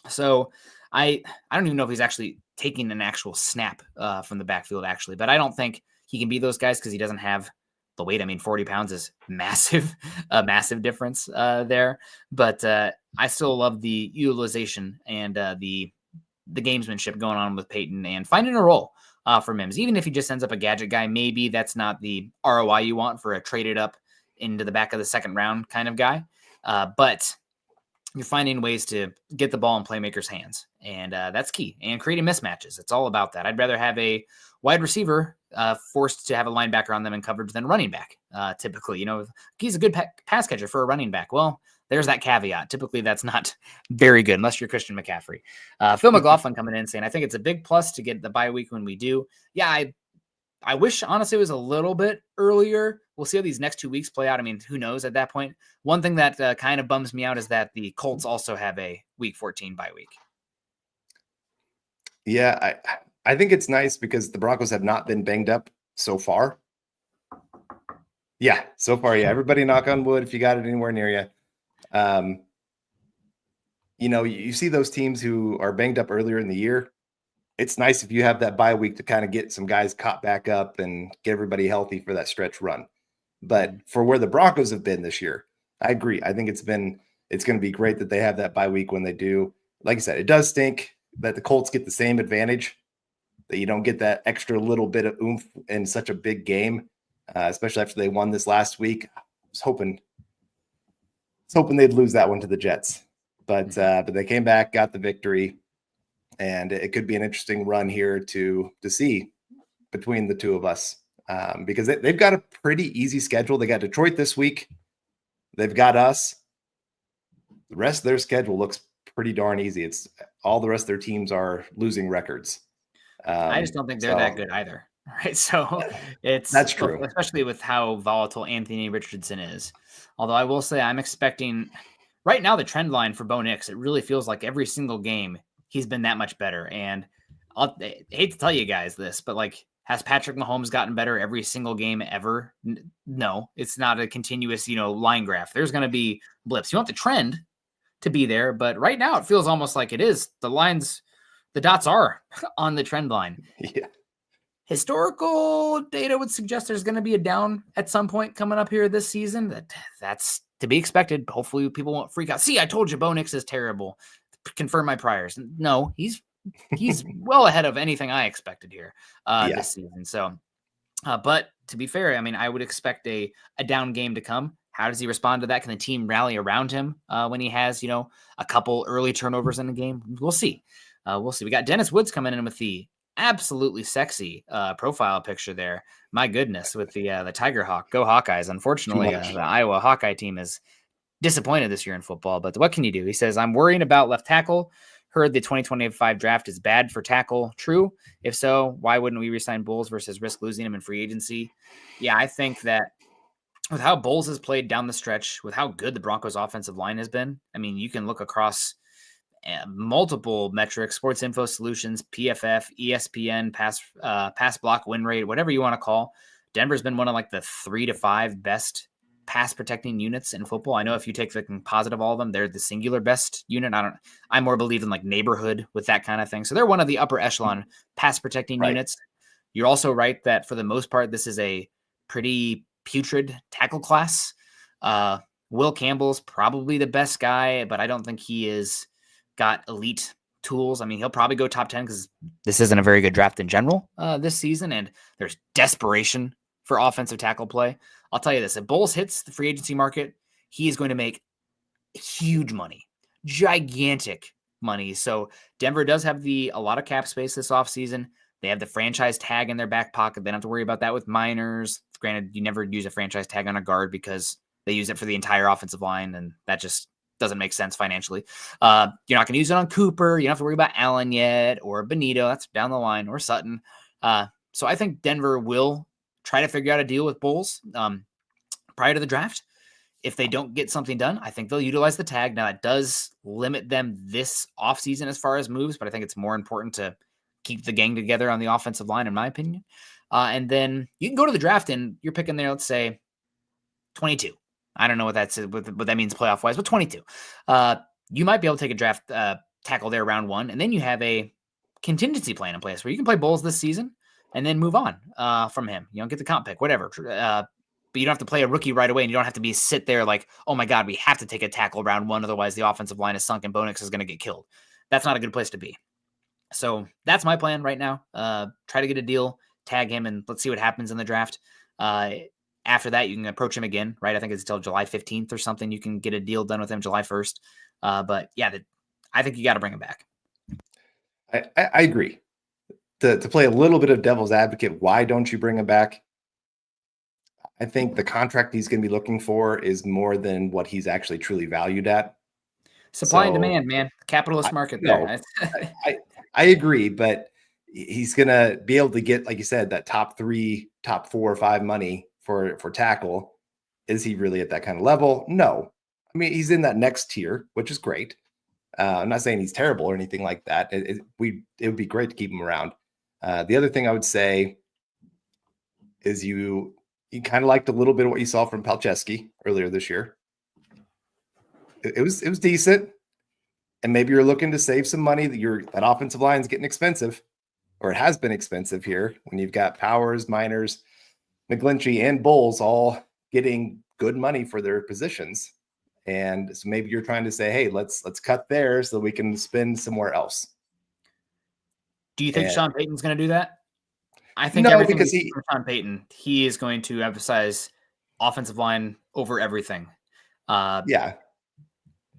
A: So I don't even know if he's actually taking an actual snap from the backfield, actually. But I don't think he can be those guys because he doesn't have the weight. I mean, 40 pounds is massive, a massive difference there. But I still love the utilization and the gamesmanship going on with Peyton and finding a role for Mims. Even if he just ends up a gadget guy, maybe that's not the ROI you want for a traded up into the back of the second round kind of guy. But you're finding ways to get the ball in playmakers' hands, and that's key. And creating mismatches. It's all about that. I'd rather have a wide receiver forced to have a linebacker on them in coverage than running back. Typically, he's a good pass catcher for a running back. Well, there's that caveat. Typically, that's not very good unless you're Christian McCaffrey. Phil McLaughlin coming in saying, I think it's a big plus to get the bye week when we do. Yeah, I wish, honestly, it was a little bit earlier. We'll see how these next 2 weeks play out. I mean, who knows at that point? One thing that kind of bums me out is that the Colts also have a week 14 bye week.
B: Yeah, I think it's nice because the Broncos have not been banged up so far. Yeah, so far, yeah. Everybody knock on wood if you got it anywhere near you. You see those teams who are banged up earlier in the year. It's nice if you have that bye week to kind of get some guys caught back up and get everybody healthy for that stretch run. But for where the Broncos have been this year, I agree. I think it's going to be great that they have that bye week when they do. Like I said, it does stink that the Colts get the same advantage, that you don't get that extra little bit of oomph in such a big game, especially after they won this last week. I was hoping they'd lose that one to the Jets, but they came back, got the victory. And it could be an interesting run here to see between the two of us because they've got a pretty easy schedule. They got Detroit this week. They've got us. The rest of their schedule looks pretty darn easy. It's all the rest of their teams are losing records.
A: I just don't think they're that good either. Right. So
B: that's true,
A: especially with how volatile Anthony Richardson is. Although I will say I'm expecting right now the trend line for Bo Nix, it really feels like every single game he's been that much better. And I hate to tell you guys this, but has Patrick Mahomes gotten better every single game ever? No, it's not a continuous, line graph. There's going to be blips. You want the trend to be there, but right now it feels almost like it is. The dots are on the trend line.
B: Yeah.
A: Historical data would suggest there's going to be a down at some point coming up here this season. That's to be expected. Hopefully people won't freak out. See, I told you Bo Nix is terrible. Confirm my priors. No, he's well ahead of anything I expected here this season. So, but to be fair, I mean, I would expect a down game to come. How does he respond to that? Can the team rally around him when he has, a couple early turnovers in the game? We'll see. We'll see. We got Dennis Woods coming in with the absolutely sexy profile picture there. My goodness, with the Tiger Hawk. Go Hawkeyes. Unfortunately, the Iowa Hawkeye team is disappointed this year in football, but what can you do? He says, I'm worrying about left tackle. Heard the 2025 draft is bad for tackle. True? If so, why wouldn't we resign Bowles versus risk losing him in free agency? Yeah, I think that with how Bowles has played down the stretch, with how good the Broncos offensive line has been, I mean, you can look across multiple metrics, Sports Info Solutions, PFF, ESPN, pass block win rate, whatever you want to call. Denver's been one of the 3 to 5 best pass protecting units in football. I know if you take the composite of all of them, they're the singular best unit. I more believe in neighborhood with that kind of thing. So they're one of the upper echelon pass protecting units. You're also right that for the most part, this is a pretty putrid tackle class. Will Campbell's probably the best guy, but I don't think he is got elite tools. I mean, he'll probably go top 10 because this isn't a very good draft in general this season. And there's desperation for offensive tackle play. I'll tell you this, if Bowles hits the free agency market, he is going to make huge money, gigantic money. So Denver does have a lot of cap space this offseason. They have the franchise tag in their back pocket. They don't have to worry about that with minors. Granted, you never use a franchise tag on a guard because they use it for the entire offensive line, and that just doesn't make sense financially. You're not going to use it on Cooper. You don't have to worry about Allen yet, or Bonitto. That's down the line, or Sutton. So I think Denver will try to figure out a deal with Bowles prior to the draft. if they don't get something done, I think they'll utilize the tag. Now, it does limit them this offseason as far as moves, but I think it's more important to keep the gang together on the offensive line, in my opinion. And then you can go to the draft and you're picking there, let's say 22. I don't know what that means playoff wise, but 22. You might be able to take a draft tackle there round 1, and then you have a contingency plan in place where you can play Bulls this season and then move on from him. You don't get the comp pick, whatever. But you don't have to play a rookie right away, and you don't have to sit there like, oh my God, we have to take a tackle round 1, otherwise the offensive line is sunk and Bo Nix is going to get killed. That's not a good place to be. So that's my plan right now. Try to get a deal, tag him, and let's see what happens in the draft. After that, you can approach him again, right? I think it's until July 15th or something. You can get a deal done with him July 1st. But yeah, I think you got to bring him back.
B: I agree. To play a little bit of devil's advocate, why don't you bring him back? I think the contract he's going to be looking for is more than what he's actually truly valued at.
A: Supply and demand, man. Capitalist market there.
B: I agree, but he's going to be able to get, like you said, that top 3, top 4 or 5 money for tackle. Is he really at that kind of level? No. I mean, he's in that next tier, which is great. I'm not saying he's terrible or anything like that. It would be great to keep him around. The other thing I would say is you kind of liked a little bit of what you saw from Palczewski earlier this year. It was decent, and maybe you're looking to save some money. That offensive line is getting expensive, or it has been expensive here when you've got Powers, Miners, McGlinchey, and Bowles all getting good money for their positions. And so maybe you're trying to say, hey, let's cut there so we can spend somewhere else.
A: Do you think Sean Payton's going to do that? I think everything because from Sean Payton, he is going to emphasize offensive line over everything.
B: Yeah.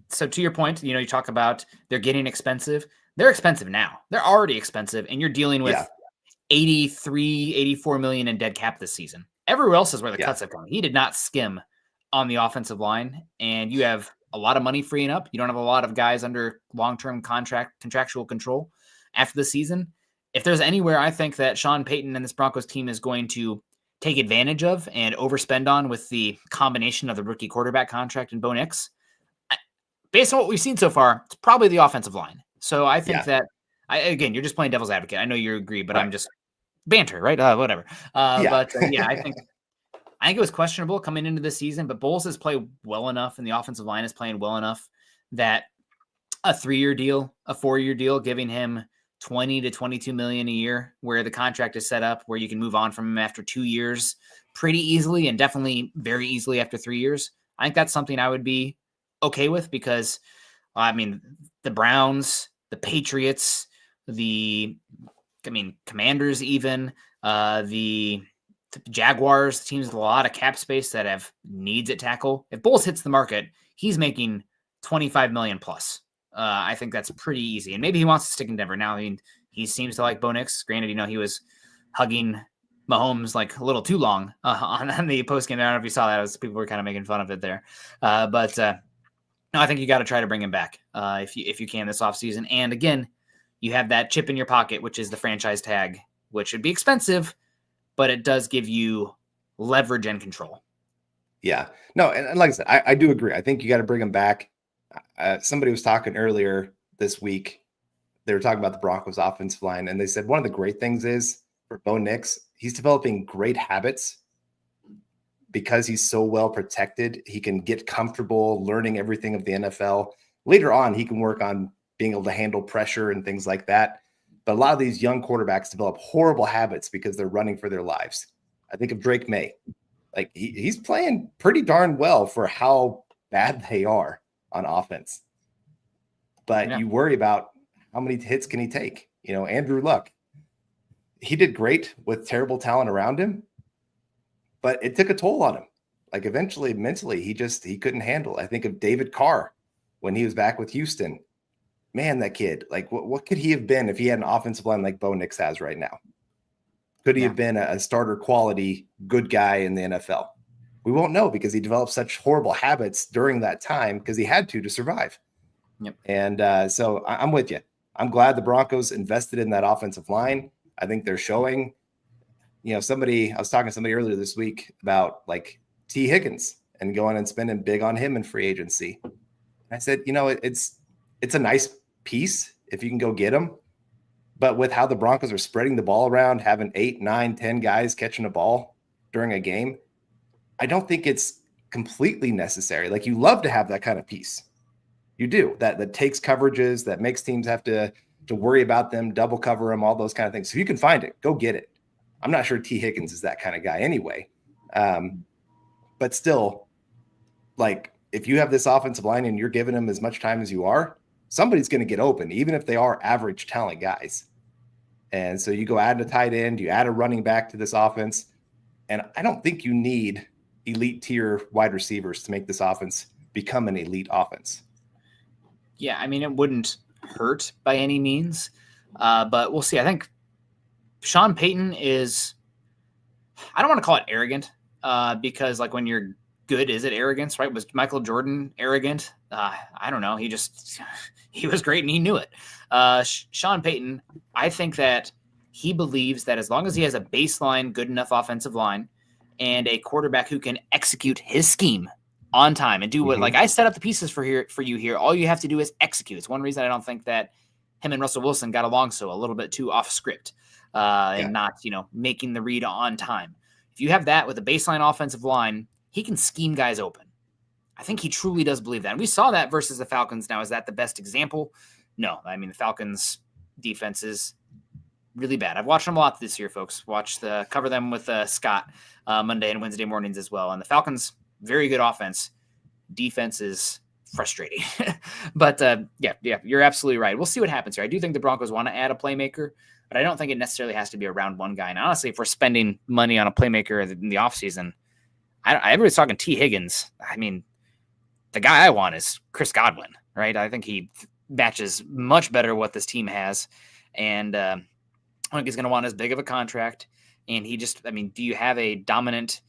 A: So to your point, you talk about they're getting expensive. They're expensive now. They're already expensive, and you're dealing with 83, 84 million in dead cap this season. Everywhere else is where the cuts have come. He did not skim on the offensive line, and you have a lot of money freeing up. You don't have a lot of guys under long-term contractual control after the season. If there's anywhere I think that Sean Payton and this Broncos team is going to take advantage of and overspend on with the combination of the rookie quarterback contract and Bo Nix, based on what we've seen so far, it's probably the offensive line. So I think that, again, you're just playing devil's advocate. I know you agree, but I'm just banter, right? Whatever. But I think it was questionable coming into the season, but Bowles has played well enough, and the offensive line is playing well enough that a 3-year deal, a 4-year deal, giving him 20 to 22 million a year, where the contract is set up where you can move on from him after 2 years pretty easily, and definitely very easily after 3 years. I think that's something I would be okay with, because the Browns, the Patriots, Commanders, even the Jaguars, teams with a lot of cap space that have needs at tackle. If Bowles hits the market, he's making 25 million plus. I think that's pretty easy. And maybe he wants to stick in Denver now. He seems to like Bo Nix. Granted, he was hugging Mahomes like a little too long on the post game. I don't know if you saw that. People were kind of making fun of it there. But no, I think you got to try to bring him back if you can this offseason. And again, you have that chip in your pocket, which is the franchise tag, which would be expensive, but it does give you leverage and control.
B: Yeah. No, and like I said, I do agree. I think you got to bring him back. Somebody was talking earlier this week. They were talking about the Broncos offensive line, and they said one of the great things is for Bo Nix, he's developing great habits because he's so well protected. He can get comfortable learning everything of the NFL. Later on, he can work on being able to handle pressure and things like that. But a lot of these young quarterbacks develop horrible habits because they're running for their lives. I think of Drake May. Like he's playing pretty darn well for how bad they are on offense. But you worry about how many hits can he take? Andrew Luck, he did great with terrible talent around him, but it took a toll on him. Like eventually, mentally, he couldn't handle it. I think of David Carr when he was back with Houston. Man, that kid, like what could he have been if he had an offensive line like Bo Nix has right now? Could he have been a starter quality good guy in the NFL? We won't know because he developed such horrible habits during that time because he had to survive.
A: Yep.
B: And so I'm with you. I'm glad the Broncos invested in that offensive line. I think they're showing, I was talking to somebody earlier this week about like T. Higgins. and going and spending big on him in free agency. I said, it's a nice piece if you can go get him. But with how the Broncos are spreading the ball around, having 8, 9, 10 guys catching a ball during a game, I don't think it's completely necessary. Like, you love to have that kind of piece. You do. That takes coverages, that makes teams have to worry about them, double cover them, all those kind of things. So if you can find it, go get it. I'm not sure T. Higgins is that kind of guy anyway. But still, like, if you have this offensive line and you're giving them as much time as you are, somebody's going to get open, even if they are average talent guys. And so you go add a tight end, you add a running back to this offense. And I don't think you need elite tier wide receivers to make this offense become an elite offense.
A: Yeah, I mean, it wouldn't hurt by any means, but we'll see. I think Sean Payton is, I don't want to call it arrogant, because like when you're good, is it arrogance, right? Was Michael Jordan arrogant? I don't know. He was great and he knew it. Sean Payton, I think that he believes that as long as he has a baseline, good enough offensive line and a quarterback who can execute his scheme on time and do what, like, I set up the pieces for you here. All you have to do is execute. It's one reason I don't think that him and Russell Wilson got along a little bit too off script, and not, making the read on time. If you have that with a baseline offensive line, he can scheme guys open. I think he truly does believe that. And we saw that versus the Falcons. Now, is that the best example? No. I mean, the Falcons defense is really bad. I've watched them a lot this year, folks. Cover them with Scott Monday and Wednesday mornings as well. And the Falcons, very good offense. Defense is frustrating. But yeah, you're absolutely right. We'll see what happens here. I do think the Broncos want to add a playmaker, but I don't think it necessarily has to be a round one guy. And honestly, if we're spending money on a playmaker in the offseason, everybody's talking T. Higgins. I mean, the guy I want is Chris Godwin, right? I think he matches much better what this team has. And I think he's going to want as big of a contract. And do you have a dominant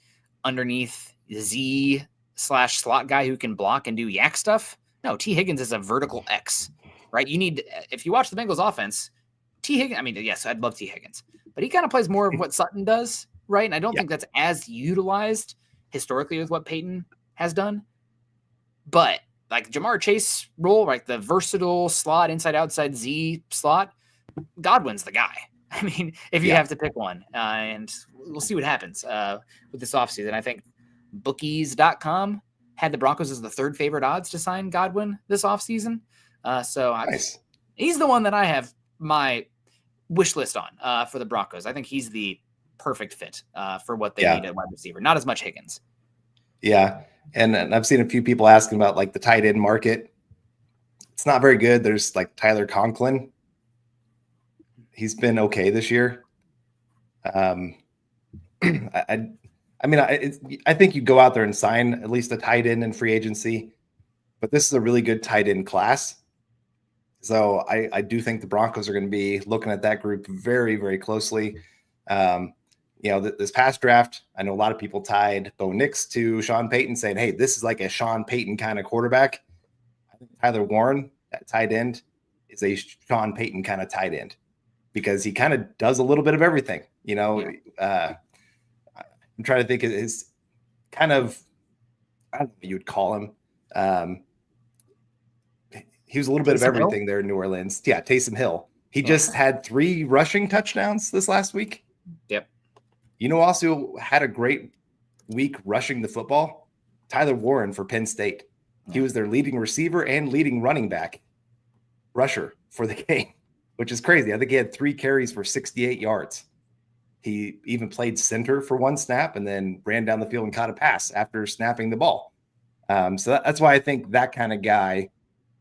A: underneath Z/slot guy who can block and do yak stuff? No, T. Higgins is a vertical X, right? If you watch the Bengals offense, T. Higgins, yes, I'd love T. Higgins, but he kind of plays more of what Sutton does, right? And I don't think that's as utilized historically with what Peyton has done. But like Jamar Chase role, like the versatile slot, inside, outside Z slot, Godwin's the guy. I mean, if you have to pick one, and we'll see what happens with this offseason. I think bookies.com had the Broncos as the third favorite odds to sign Godwin this offseason. Nice. He's the one that I have my wish list on for the Broncos. I think he's the perfect fit for what they need at wide receiver. Not as much Higgins. Yeah.
B: And I've seen a few people asking about like the tight end market. It's not very good. There's like Tyler Conklin. He's been okay this year. I think you go out there and sign at least a tight end in free agency, but this is a really good tight end class. So I do think the Broncos are going to be looking at that group very, very closely. This past draft, I know a lot of people tied Bo Nix to Sean Payton, saying, hey, this is like a Sean Payton kind of quarterback. I think Tyler Warren at tight end is a Sean Payton kind of tight end because he kind of does a little bit of everything. I'm trying to think of his kind of, I don't know what you would call him. He was a little bit of everything there in New Orleans. Yeah, Taysom Hill. He just had 3 rushing touchdowns this last week.
A: Yep.
B: Also had a great week rushing the football? Tyler Warren for Penn State. He was their leading receiver and leading running back rusher for the game, which is crazy. I think he had 3 carries for 68 yards. He even played center for 1 snap and then ran down the field and caught a pass after snapping the ball. So that's why I think that kind of guy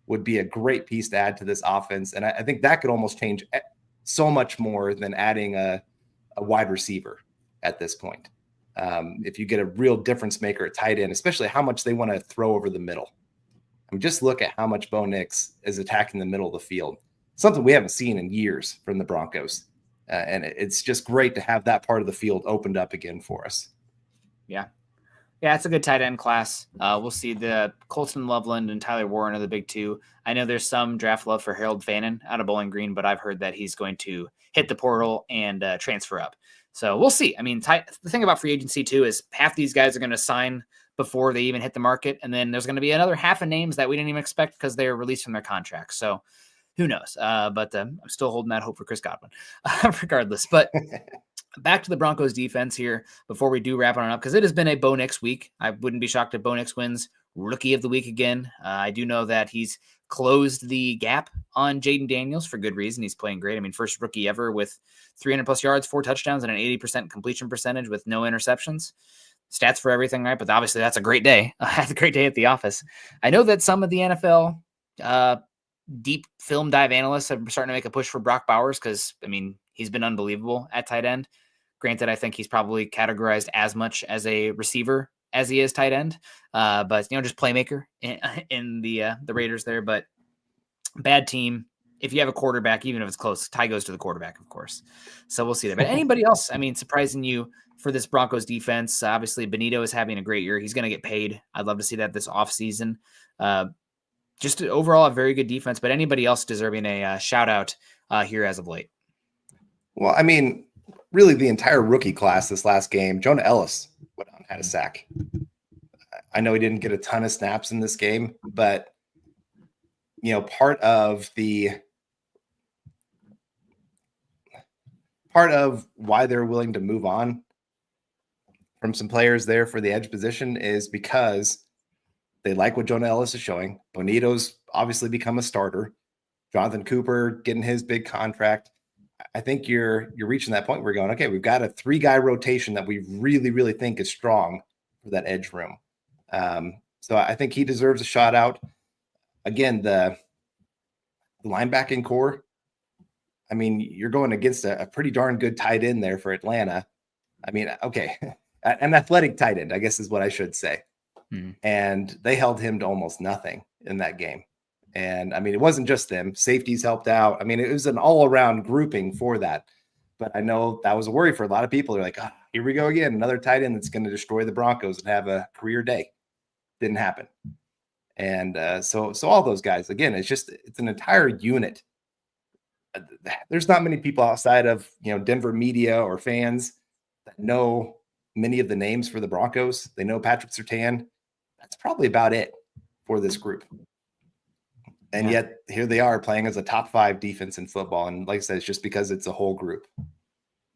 B: would be a great piece to add to this offense. And I think that could almost change so much more than adding a wide receiver at this point. If you get a real difference maker at tight end, especially how much they want to throw over the middle. Just look at how much Bo Nix is attacking the middle of the field. Something we haven't seen in years from the Broncos. And it's just great to have that part of the field opened up again for us.
A: Yeah. Yeah, it's a good tight end class. We'll see. The Colton Loveland and Tyler Warren are the big 2. I know there's some draft love for Harold Fannin out of Bowling Green, but I've heard that he's going to hit the portal and transfer up. So we'll see. The thing about free agency too is half these guys are going to sign before they even hit the market. And then there's going to be another half of names that we didn't even expect because they're released from their contracts. So who knows? But I'm still holding out hope for Chris Godwin regardless. But back to the Broncos defense here before we do wrap on up, because it has been a Bo Nix week. I wouldn't be shocked if Bo Nix wins Rookie of the Week again. I do know that he's closed the gap on Jaden Daniels for good reason. He's playing great. I mean, first rookie ever with 300 plus yards, 4 touchdowns, and an 80% completion percentage with no interceptions. Stats for everything, right? But obviously that's a great day. That's a great day at the office. I know that some of the NFL deep film dive analysts are starting to make a push for Brock Bowers because, I mean, he's been unbelievable at tight end. Granted, I think he's probably categorized as much as a receiver as he is tight end, but just playmaker in the Raiders there. But bad team. If you have a quarterback, even if it's close, tie goes to the quarterback, of course. So we'll see that. But anybody else? I mean, surprising you for this Broncos defense? Obviously, Bonitto is having a great year. He's going to get paid. I'd love to see that this offseason. Just overall a very good defense. But anybody else deserving a shout out here as of late?
B: Well, I mean, really the entire rookie class this last game. Jonah Ellis went on, had a sack. I know he didn't get a ton of snaps in this game, but part of why they're willing to move on from some players there for the edge position is because they like what Jonah Ellis is showing. Bonitto's obviously become a starter. Jonathan Cooper getting his big contract. I think you're reaching that point where we're going, okay, we've got a 3-guy rotation that we really, really think is strong for that edge room. So I think he deserves a shout out. Again, the linebacking core, I mean, you're going against a pretty darn good tight end there for Atlanta. I mean, okay, an athletic tight end, I guess is what I should say. And they held him to almost nothing in that game. And I mean, it wasn't just them. Safeties helped out. I mean, it was an all-around grouping for that. But I know that was a worry for a lot of people. They're like, here we go again, another tight end that's going to destroy the Broncos and have a career day. Didn't happen. And so all those guys, again, it's an entire unit. There's not many people outside of Denver media or fans that know many of the names for the Broncos. They know Patrick Surtain. That's probably about it for this group. And yet here they are playing as a top 5 defense in football. And like I said, it's just because it's a whole group.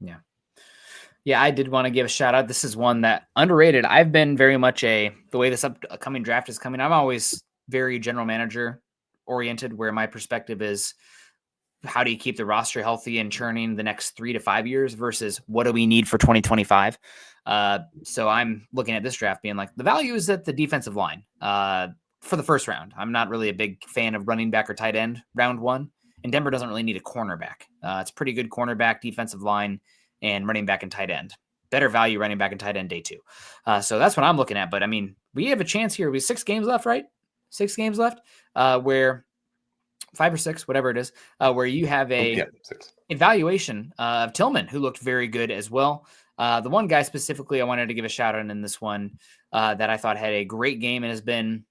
A: Yeah. Yeah, I did want to give a shout out. This is one that underrated. I've been very much the way this upcoming draft is coming, I'm always very general manager oriented, where my perspective is how do you keep the roster healthy and churning the next 3 to 5 years versus what do we need for 2025? So I'm looking at this draft being like, the value is at the defensive line for the first round. I'm not really a big fan of running back or tight end round 1, and Denver doesn't really need a cornerback. It's pretty good cornerback, defensive line, and running back and tight end. Better value running back and tight end day 2. So that's what I'm looking at. But I mean, we have a chance here. We have 6 games left, right? 6 games left, where 5 or 6, whatever it is, where you have a evaluation of Tillman, who looked very good as well. The one guy specifically I wanted to give a shout out in this one that I thought had a great game and has been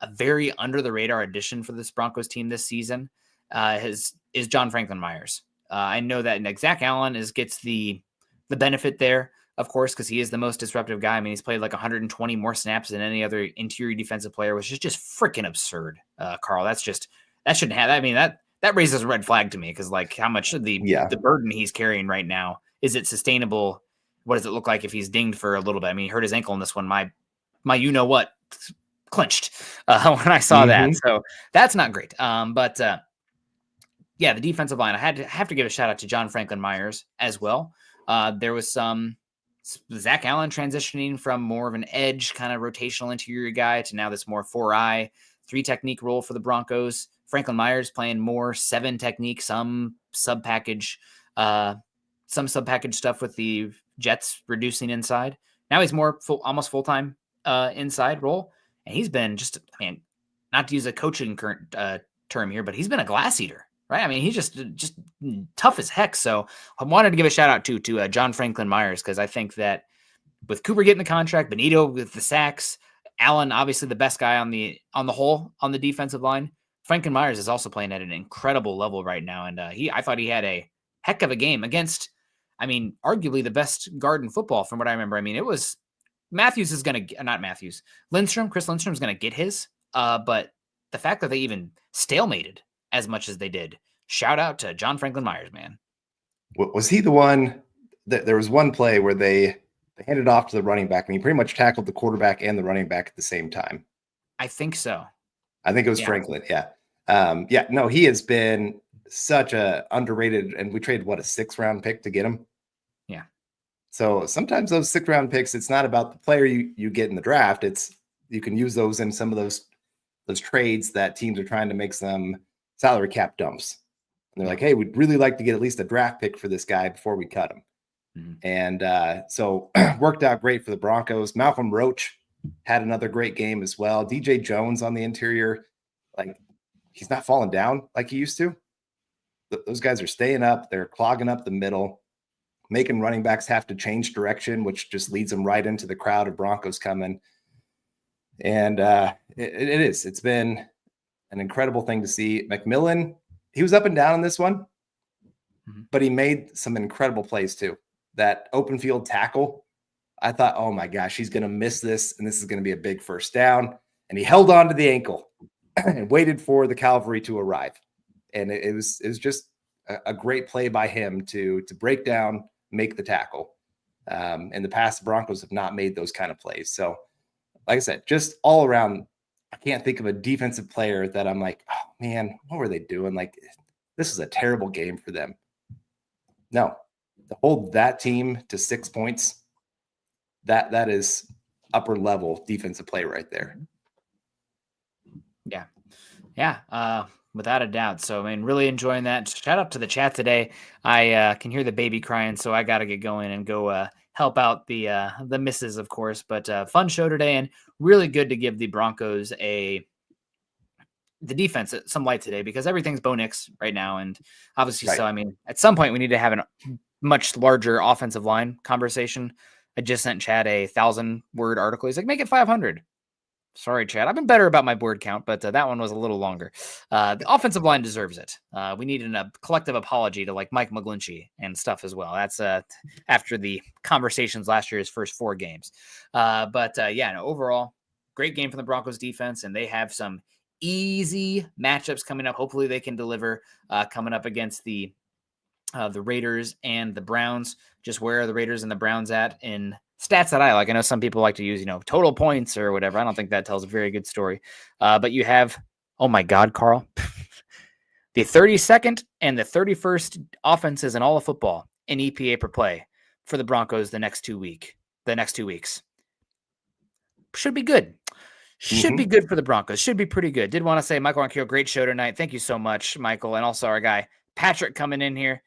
A: a very under the radar addition for this Broncos team this season is John Franklin Myers. I know that Zach Allen gets the benefit there, of course, because he is the most disruptive guy. I mean, he's played like 120 more snaps than any other interior defensive player, which is just freaking absurd, Carl. That shouldn't have. I mean, that raises a red flag to me because like how much of the burden he's carrying right now, is it sustainable? What does it look like if he's dinged for a little bit? I mean, he hurt his ankle in this one. My clinched when I saw that. So that's not great. But the defensive line, I have to give a shout out to John Franklin Myers as well. There was some Zach Allen transitioning from more of an edge kind of rotational interior guy to now this more 4-eye, 3 technique role for the Broncos. Franklin Myers playing more 7 technique, some sub package stuff with the Jets reducing inside. Now he's more almost full-time inside role. And he's been just, not to use a coaching current term here, but he's been a glass eater, right? I mean, he's just tough as heck. So I wanted to give a shout out to John Franklin Myers, because I think that with Cooper getting the contract, Bonitto with the sacks, Allen obviously the best guy on the whole on the defensive line, Franklin Myers is also playing at an incredible level right now. And I thought he had a heck of a game against, arguably the best guard in football from what I remember. I mean, it was Matthews is going to not Matthews. Chris Lindstrom is going to get his. But the fact that they even stalemated as much as they did, shout out to John Franklin Myers, man.
B: Was he the one that there was one play where they handed off to the running back and he pretty much tackled the quarterback and the running back at the same time?
A: I think so.
B: I think it was Franklin. Yeah. No, he has been such a underrated, and we traded a 6th-round pick to get him.
A: Yeah.
B: So sometimes those 6th-round picks, it's not about the player you get in the draft. It's you can use those in some of those trades that teams are trying to make some salary cap dumps. And they're like, hey, we'd really like to get at least a draft pick for this guy before we cut him. Mm-hmm. And so worked out great for the Broncos. Malcolm Roach had another great game as well. DJ Jones on the interior, like he's not falling down like he used to. Those guys are staying up. They're clogging up the middle, making running backs have to change direction, which just leads them right into the crowd of Broncos coming. And it's been an incredible thing to see. McMillan, he was up and down in this one, but he made some incredible plays too. That open field tackle, I thought, oh my gosh, he's going to miss this, and this is going to be a big first down. And he held on to the ankle and waited for the cavalry to arrive. And it was just a great play by him to break down, make the tackle. In the past, the Broncos have not made those kind of plays. So, like I said, just all around, I can't think of a defensive player that I'm like, oh man, what were they doing? Like, this is a terrible game for them. No, to hold that team to 6 points, that is upper level defensive play right there.
A: Yeah. Without a doubt. So, I mean, really enjoying that. Shout out to the chat today. I can hear the baby crying, so I got to get going and go help out the misses, of course. But fun show today, and really good to give the Broncos the defense some light today, because everything's Bo Nix right now, and obviously, right. So I mean, at some point we need to have a much larger offensive line conversation. I just sent Chad a 1,000-word article. He's like, make it 500. Sorry, Chad. I've been better about my word count, but that one was a little longer. The offensive line deserves it. We need a collective apology to like Mike McGlinchey and stuff as well. That's after the conversations last year's first 4 games. Overall, great game from the Broncos defense, and they have some easy matchups coming up. Hopefully they can deliver coming up against the Raiders and the Browns. Just where are the Raiders and the Browns at in stats that I like? I know some people like to use, total points or whatever. I don't think that tells a very good story. But you have, oh my God, Carl, the 32nd and the 31st offenses in all of football in EPA per play for the Broncos the next 2 weeks. Should be good. Should be good for the Broncos. Should be pretty good. Did want to say, Michael Ronquillo, great show tonight. Thank you so much, Michael. And also our guy, Patrick, coming in here.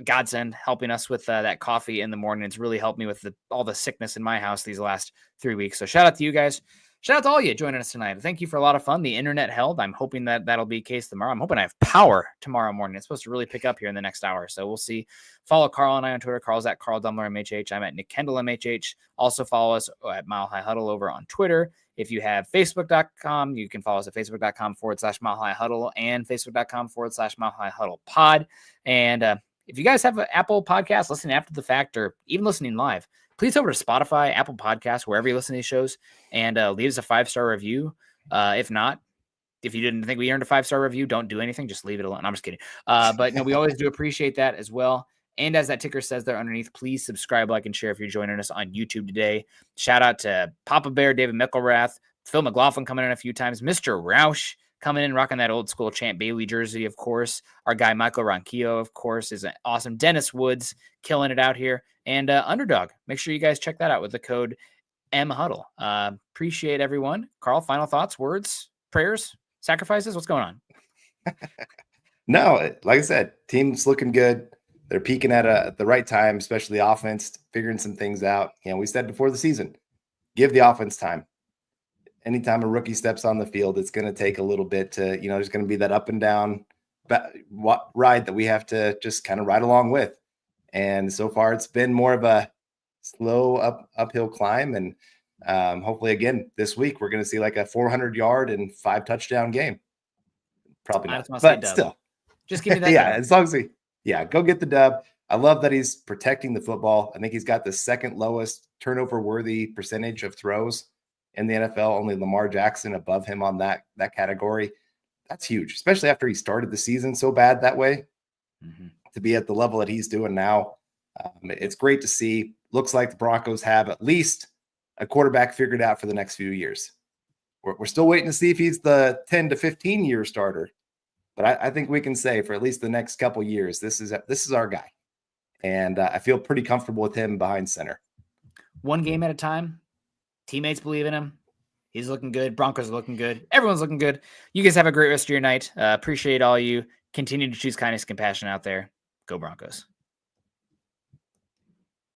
A: Godsend, helping us with that coffee in the morning. It's really helped me with all the sickness in my house these last 3 weeks. So shout out to you guys. Shout out to all you joining us tonight. Thank you for a lot of fun. The internet held. I'm hoping that'll be the case tomorrow. I'm hoping I have power tomorrow morning. It's supposed to really pick up here in the next hour. So we'll see. Follow Carl and I on Twitter. Carl's at Carl Dumler MHH. I'm at Nik Kendell MHH. Also follow us at Mile High Huddle over on Twitter. If you have Facebook.com, you can follow us at Facebook.com/Mile High Huddle and Facebook.com/Mile High Huddle Pod. And if you guys have an Apple Podcast, listening after the fact, or even listening live, please over to Spotify, Apple Podcasts, wherever you listen to these shows, and leave us a 5-star review. If you didn't think we earned a 5-star review, don't do anything. Just leave it alone. I'm just kidding. But no, we always do appreciate that as well. And as that ticker says there underneath, please subscribe, like, and share if you're joining us on YouTube today. Shout out to Papa Bear, David Mickelrath, Phil McLaughlin coming in a few times, Mr. Roush coming in, rocking that old school Champ Bailey jersey, of course. Our guy, Michael Ronquillo, of course, is awesome. Dennis Woods killing it out here. And Underdog. Make sure you guys check that out with the code MHuddle. Appreciate everyone. Carl, final thoughts, words, prayers, sacrifices? What's going on?
B: No, like I said, team's looking good. They're peaking at the right time, especially the offense, figuring some things out. We said before the season, give the offense time. Anytime a rookie steps on the field, it's going to take a little bit to, there's going to be that up and down ride that we have to just kind of ride along with. And so far it's been more of a slow uphill climb. And hopefully again, this week, we're going to see like a 400-yard and 5-touchdown game. Probably not, but still.
A: Just give me that.
B: Yeah. As long as go get the dub. I love that he's protecting the football. I think he's got the second lowest turnover worthy percentage of throws in the NFL. Only Lamar Jackson above him on that category. That's huge, especially after he started the season so bad that way. To be at the level that he's doing now, it's great to see. Looks like the Broncos have at least a quarterback figured out for the next few years. We're still waiting to see if he's the 10 to 15 year starter, but I think we can say for at least the next couple years, this is our guy, and I feel pretty comfortable with him behind center.
A: One game at a time. Teammates believe in him. He's looking good. Broncos are looking good. Everyone's looking good. You guys have a great rest of your night. Appreciate all you. Continue to choose kindness, compassion out there. Go Broncos.